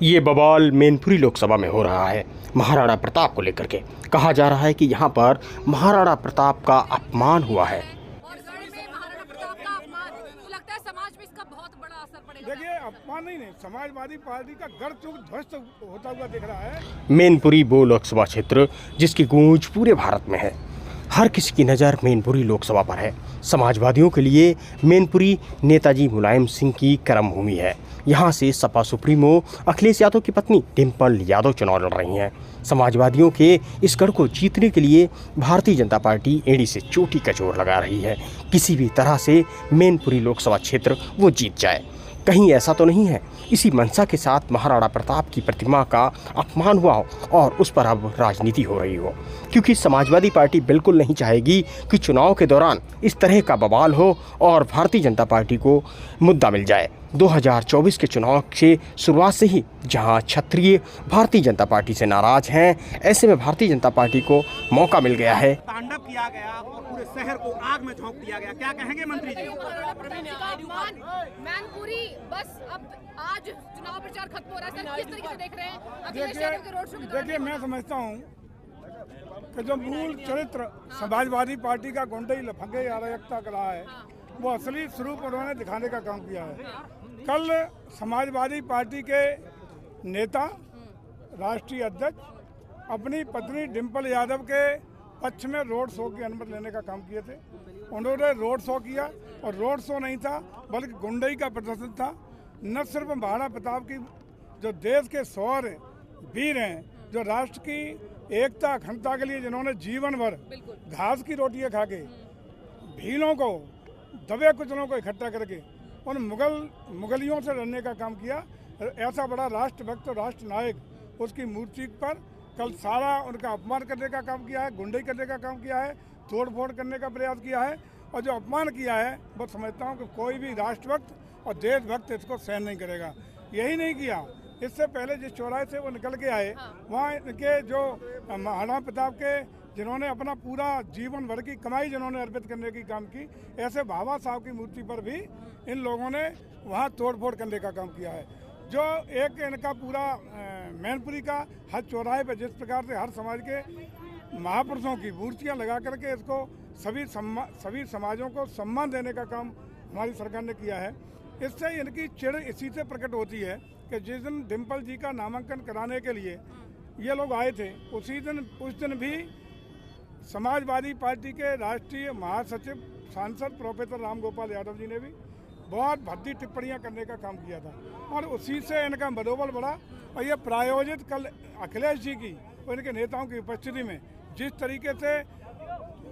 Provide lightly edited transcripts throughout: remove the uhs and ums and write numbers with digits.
ये बवाल मैनपुरी लोकसभा में हो रहा है। महाराणा प्रताप को लेकर के कहा जा रहा है कि यहाँ पर महाराणा प्रताप का अपमान हुआ है। और गढ़ में महाराणा प्रताप का अपमान, तो लगता है समाज में इसका बहुत बड़ा असर पड़ेगा। देखिए, अपमान नहीं, समाजवादी पार्टी का गढ़ चूक ध्वस्त होता हुआ दिख रहा है। मैनपुरी वो लोकसभा क्षेत्र जिसकी गूंज पूरे भारत में है। हर किसी की नज़र मैनपुरी लोकसभा पर है। समाजवादियों के लिए मैनपुरी नेताजी मुलायम सिंह की कर्मभूमि है। यहाँ से सपा सुप्रीमो अखिलेश यादव की पत्नी डिम्पल यादव चुनाव लड़ रही हैं। समाजवादियों के इस गढ़ को जीतने के लिए भारतीय जनता पार्टी एड़ी से चोटी का जोर लगा रही है। किसी भी तरह से मैनपुरी लोकसभा क्षेत्र वो जीत जाए। कहीं ऐसा तो नहीं है इसी मंशा के साथ महाराणा प्रताप की प्रतिमा का अपमान हुआ हो और उस पर अब राजनीति हो रही हो, क्योंकि समाजवादी पार्टी बिल्कुल नहीं चाहेगी कि चुनाव के दौरान इस तरह का बवाल हो और भारतीय जनता पार्टी को मुद्दा मिल जाए। 2024 के चुनाव के शुरुआत से ही जहां क्षत्रिय भारतीय जनता पार्टी से नाराज हैं, ऐसे में भारतीय जनता पार्टी को मौका मिल गया है। तांडव किया गया और पूरे शहर को आग में झोंक दिया गया। क्या कहेंगे मंत्री जी? मैनपुरी बस अब आज चुनाव प्रचार खत्म हो रहा है, सर किस तरीके से देख रहे हैं अखिलेश यादव के रोड शो के दौरान? देखिए, मैं समझता हूँ कि जो मूल चरित्र समाजवादी पार्टी का गुंडई लफंगे अराजकता का रहा है, वो असली स्वरूप उन्होंने दिखाने का काम किया है। कल समाजवादी पार्टी के नेता, राष्ट्रीय अध्यक्ष अपनी पत्नी डिम्पल यादव के पक्ष में रोड शो की अनुमति लेने का काम किए थे। उन्होंने रोड शो किया और रोड शो नहीं था बल्कि गुंडई का प्रदर्शन था। न सिर्फ महाराणा प्रताप की जो देश के शौर्य वीर हैं, जो राष्ट्र की एकता अखंडता के लिए जिन्होंने जीवन भर घास की रोटियां खा के भीलों को दबे कुचलों को इकट्ठा करके उन मुगलियों से लड़ने का काम किया, ऐसा बड़ा राष्ट्रभक्त और राष्ट्र नायक, उसकी मूर्ति पर कल सारा उनका अपमान करने का काम किया है, गुंडई करने का काम किया है, तोड़ फोड़ करने का प्रयास किया है। और जो अपमान किया है वो समझता हूँ कि कोई भी राष्ट्रभक्त और देशभक्त इसको सहन नहीं करेगा। यही नहीं किया, इससे पहले जिस चौराहे से वो निकल के आए, वहाँ इनके जो महाराणा प्रताप के जिन्होंने अपना पूरा जीवन भर की कमाई जिन्होंने अर्पित करने की काम की, ऐसे बाबा साहब की मूर्ति पर भी इन लोगों ने वहाँ तोड़फोड़ करने का काम किया है। जो एक इनका पूरा मैनपुरी का हर चौराहे पर जिस प्रकार से हर समाज के महापुरुषों की मूर्तियाँ लगा करके इसको सभी समाजों को सम्मान देने का काम हमारी सरकार ने किया है। इससे इनकी चिड़ इसी से प्रकट होती है कि जिस दिन डिम्पल जी का नामांकन कराने के लिए ये लोग आए थे, उस दिन भी समाजवादी पार्टी के राष्ट्रीय महासचिव सांसद प्रोफेसर राम गोपाल यादव जी ने भी बहुत भद्दी टिप्पणियां करने का काम किया था और उसी से इनका मनोबल बढ़ा। और ये प्रायोजित कल अखिलेश जी की और इनके नेताओं की उपस्थिति में जिस तरीके से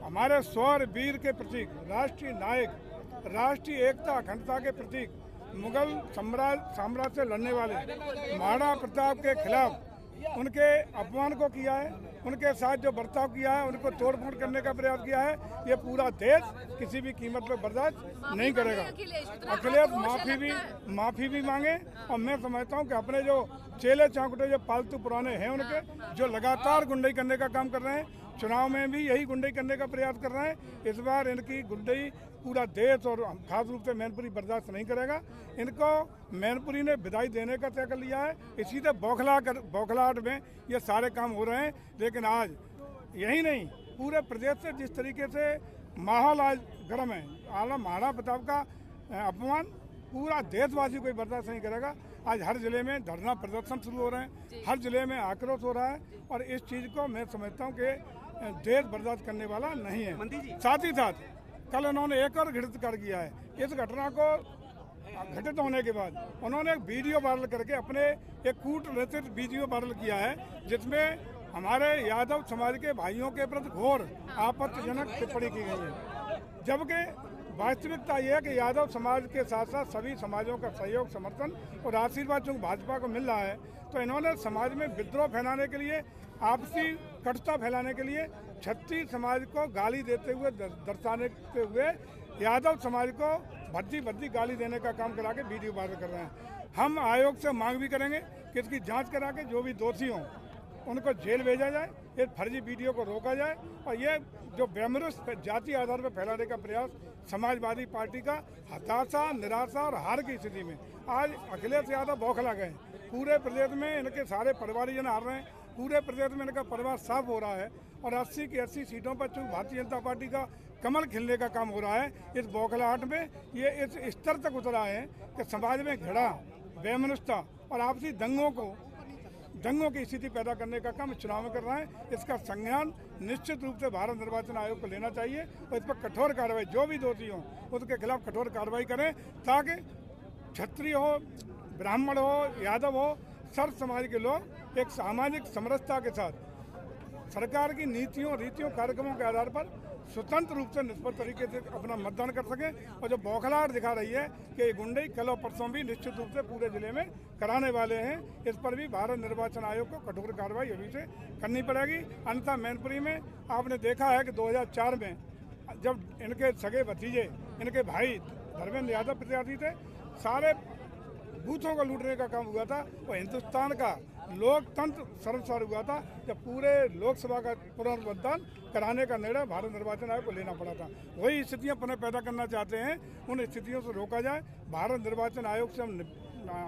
हमारे शौर्य वीर के प्रतीक, राष्ट्रीय नायक, राष्ट्रीय एकता अखंडता के प्रतीक, मुगल साम्राज्य से लड़ने वाले महाराणा प्रताप के खिलाफ उनके अपमान को किया है, उनके साथ जो बर्ताव किया है, उनको तोड़फोड़ करने का प्रयास किया है, ये पूरा देश किसी भी कीमत पर बर्दाश्त नहीं करेगा। अखिलेश माफी भी मांगे और मैं समझता हूँ कि अपने जो चेले चांकुटे जो पालतू पुराने हैं उनके, जो लगातार गुंडई करने का काम कर रहे हैं, चुनाव में भी यही गुंडई करने का प्रयास कर रहे हैं, इस बार इनकी गुंडई पूरा देश और खास रूप से मैनपुरी बर्दाश्त नहीं करेगा। इनको मैनपुरी ने विदाई देने का तय कर लिया है। इसी से बौखलाहट में ये सारे काम हो रहे हैं। लेकिन आज यही नहीं, पूरे प्रदेश से जिस तरीके से माहौल आज गर्म है, आला महाराणा प्रताप का अपमान पूरा देशवासी कोई बर्दाश्त नहीं करेगा। आज हर जिले में धरना प्रदर्शन शुरू हो रहे हैं, हर जिले में आक्रोश हो रहा है और इस चीज़ को मैं समझता हूँ कि देश बर्दाश्त करने वाला नहीं है। साथ ही साथ कल उन्होंने एक और घटित कर किया है। इस घटना को घटित होने के बाद उन्होंने एक वीडियो वायरल करके अपने एक कूटनीतिक वीडियो वायरल किया है, जिसमें हमारे यादव समाज के भाइयों के प्रति घोर आपत्तिजनक टिप्पणी की गई है। जबकि वास्तविकता यह है कि यादव समाज के साथ साथ सभी समाजों का सहयोग, समर्थन और आशीर्वाद जो भाजपा को मिल रहा है, तो इन्होंने समाज में विद्रोह फैलाने के लिए, आपसी कटुता फैलाने के लिए क्षत्रिय समाज को गाली देते हुए, दर्शाने हुए यादव समाज को भद्दी गाली देने का काम करा के वीडियो वायरल कर रहे हैं। हम आयोग से मांग भी करेंगे कि इसकी जांच करा के जो भी दोषी हों उनको जेल भेजा जाए, ये फर्जी वीडियो को रोका जाए और ये जो बेमरुस्त जाति आधार पर फैलाने का प्रयास समाजवादी पार्टी का हताशा, निराशा और हार की स्थिति में आज अखिलेश यादव बौखला गए। पूरे प्रदेश में इनके सारे परिवारजन हार रहे हैं, पूरे प्रदेश में इनका परिवार साफ हो रहा है और 80 की 80 सीटों पर चूंकि भारतीय जनता पार्टी का कमल खिलने का काम हो रहा है। इस बौखलाहट में ये इस स्तर तक उतरा है कि समाज में घृणा, बेमनुष्यता और आपसी दंगों की स्थिति पैदा करने का काम चुनाव में कर रहा है। इसका संज्ञान निश्चित रूप से भारत निर्वाचन आयोग को लेना चाहिए और इस पर कठोर कार्रवाई, जो भी दोषी हो उसके खिलाफ कठोर कार्रवाई करें ताकि क्षत्रिय हो, ब्राह्मण हो, यादव हो, सर्व समाज के लोग एक सामाजिक समरसता के साथ सरकार की नीतियों, रीतियों, कार्यक्रमों के आधार पर स्वतंत्र रूप से निष्पक्ष तरीके से अपना मतदान कर सकें। और जो बौखलाहट दिखा रही है कि ये गुंडई कल और परसों भी निश्चित रूप से पूरे जिले में कराने वाले हैं, इस पर भी भारत निर्वाचन आयोग को कठोर कार्रवाई अभी से करनी पड़ेगी। अन्यथा मैनपुरी में आपने देखा है कि 2004 में जब इनके सगे भतीजे, इनके भाई धर्मेंद्र यादव प्रत्याशी थे, सारे बूथों को लूटने का काम हुआ था और हिंदुस्तान का लोकतंत्र शर्मसार हुआ था जब पूरे लोकसभा का पुनर्मतदान कराने का निर्णय भारत निर्वाचन आयोग को लेना पड़ा था। वही स्थितियां पुनः पैदा करना चाहते हैं, उन स्थितियों से रोका जाए। भारत निर्वाचन आयोग से हम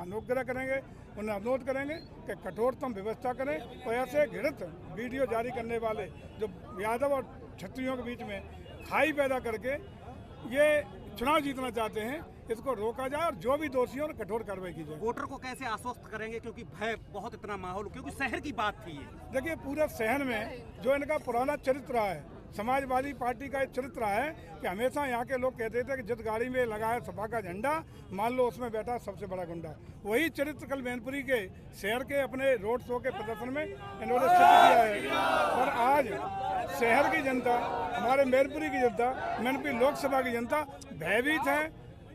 अनुग्रह करेंगे, उन्हें अनुरोध करेंगे कि कठोरतम व्यवस्था करें और ऐसे घृणित वीडियो जारी करने वाले जो यादव और क्षत्रियों के बीच में खाई पैदा करके ये चुनाव जीतना चाहते हैं, इसको रोका जाए और जो भी दोषी हो कठोर कार्रवाई की जाए। वोटर को कैसे आश्वस्त करेंगे, क्योंकि भय बहुत इतना माहौल, क्योंकि शहर की बात थी ये। देखिए पूरे शहर में जो इनका पुराना चरित्र रहा है, समाजवादी पार्टी का एक चरित्र रहा है कि हमेशा यहाँ के लोग कहते थे कि जिस गाड़ी में लगा है सपा का झंडा, मान लो उसमें बैठा सबसे बड़ा गुंडा। वही चरित्र कल मैनपुरी के शहर के अपने रोड शो के प्रदर्शन में इन्होंने सिद्ध किया है। और आज शहर की जनता, हमारे मैनपुरी की जनता, मैनपुरी लोकसभा की जनता भयभीत है,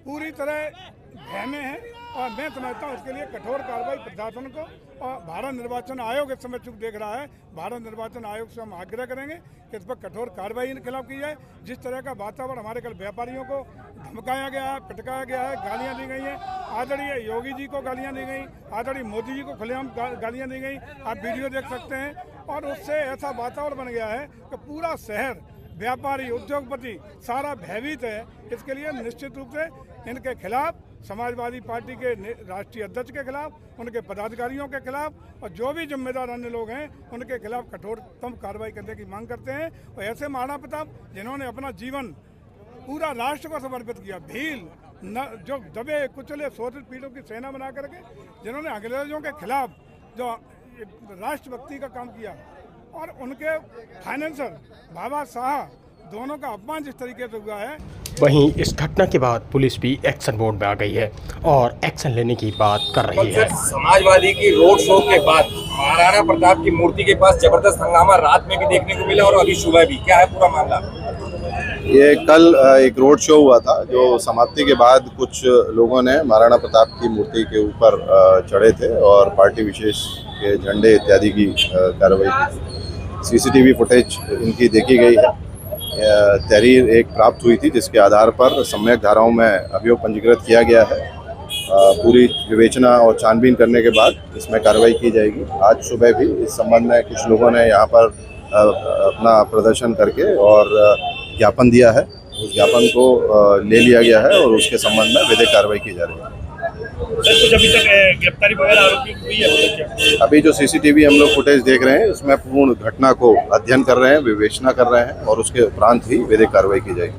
पूरी तरह भय में है और मैं समझता हूँ इसके लिए कठोर कार्रवाई प्रशासन को और भारत निर्वाचन आयोग इस समय चुप देख रहा है। भारत निर्वाचन आयोग से हम आग्रह करेंगे कि इस पर कठोर कार्रवाई इनके खिलाफ की जाए। जिस तरह का वातावरण हमारे कल व्यापारियों को धमकाया गया है, पिटकाया गया है, गालियाँ दी गई हैं, आदरणीय योगी जी को गालियाँ दी गई, आदरणीय मोदी जी को खुलेआम गालियाँ दी गई, आप वीडियो देख सकते हैं। और उससे ऐसा वातावरण बन गया है कि पूरा शहर, व्यापारी, उद्योगपति सारा भयभीत है। इसके लिए निश्चित रूप से इनके खिलाफ, समाजवादी पार्टी के राष्ट्रीय अध्यक्ष के खिलाफ, उनके पदाधिकारियों के खिलाफ और जो भी जिम्मेदार अन्य लोग हैं उनके खिलाफ कठोरतम कार्रवाई करने की मांग करते हैं। और ऐसे महाराणा प्रताप जिन्होंने अपना जीवन पूरा राष्ट्र को समर्पित किया, भील न जो दबे कुचले शोषित पीढ़ियों की सेना बना करके जिन्होंने अंग्रेजों के खिलाफ जो राष्ट्रभक्ति का काम किया, और उनके फाइनेंसर बाबा साहब दोनों का अपमान जिस तरीके से हुआ है। वहीं इस घटना के बाद पुलिस भी एक्शन मोड में आ गई है और एक्शन लेने की बात कर रही है। समाजवादी की रोड शो के बाद महाराणा प्रताप की मूर्ति के पास जबरदस्त हंगामा रात में भी देखने को मिला और अभी सुबह भी, क्या है पूरा मामला? ये कल एक रोड शो हुआ था जो समाप्ति के बाद कुछ लोगों ने महाराणा प्रताप की मूर्ति के ऊपर चढ़े थे और पार्टी विशेष के झंडे इत्यादि की कार्रवाई की। सीसीटीवी फुटेज इनकी देखी गई है। तहरीर एक प्राप्त हुई थी जिसके आधार पर सम्यक धाराओं में अभियोग पंजीकृत किया गया है। पूरी विवेचना और छानबीन करने के बाद इसमें कार्रवाई की जाएगी। आज सुबह भी इस संबंध में कुछ लोगों ने यहाँ पर अपना प्रदर्शन करके और ज्ञापन दिया है। उस ज्ञापन को ले लिया गया है और उसके संबंध में विधिक कार्रवाई की जा रही है। कुछ अभी तक गिरफ्तारी वगैरह आरोपी हुई है? अभी जो सीसीटीवी हम लोग फुटेज देख रहे हैं उसमें पूर्ण घटना को अध्ययन कर रहे हैं, विवेचना कर रहे हैं और उसके उपरांत ही विधिक कार्रवाई की जाएगी।